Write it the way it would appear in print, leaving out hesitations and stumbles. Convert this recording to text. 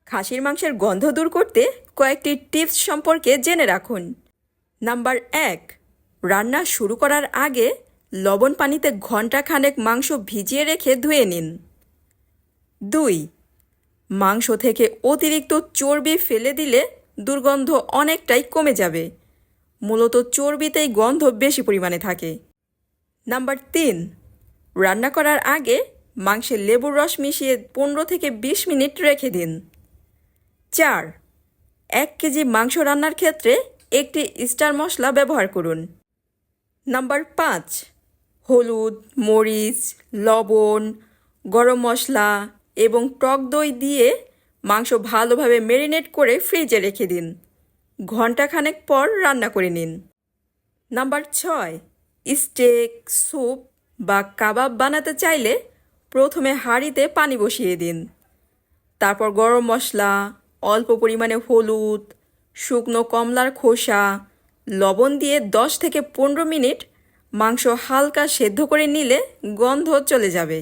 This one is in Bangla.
খাসির মাংসের গন্ধ দূর করতে কয়েকটি টিপস সম্পর্কে জেনে রাখুন। নাম্বার 1, রান্না শুরু করার আগে লবণ পানিতে ঘণ্টাখানেক মাংস ভিজিয়ে রেখে ধুয়ে নিন। 2, মাংস থেকে অতিরিক্ত চর্বি ফেলে দিলে দুর্গন্ধ অনেকটাই কমে যাবে। মূলত চর্বিতেই গন্ধ বেশি পরিমাণে থাকে। নাম্বার 3, রান্না করার আগে মাংসে লেবুর রস মিশিয়ে 15 থেকে 20 মিনিট রেখে দিন। 4, 1 কেজি মাংস রান্নার ক্ষেত্রে একটি স্টার মশলা ব্যবহার করুন। নাম্বার 5, হলুদ, মরিচ, লবণ, গরম মশলা এবং টক দই দিয়ে মাংস ভালোভাবে ম্যারিনেট করে ফ্রিজে রেখে দিন। ঘণ্টাখানেক পর রান্না করে নিন। নাম্বার 6, স্টেক, স্যুপ বা কাবাব বানাতে চাইলে প্রথমে হাঁড়িতে পানি বসিয়ে দিন। তারপর গরম মশলা, অল্প পরিমাণে হলুদ, শুকনো কমলার খোসা, লবণ দিয়ে 10 থেকে 15 মিনিট মাংস হালকা সেদ্ধ করে নিলে গন্ধ চলে যাবে।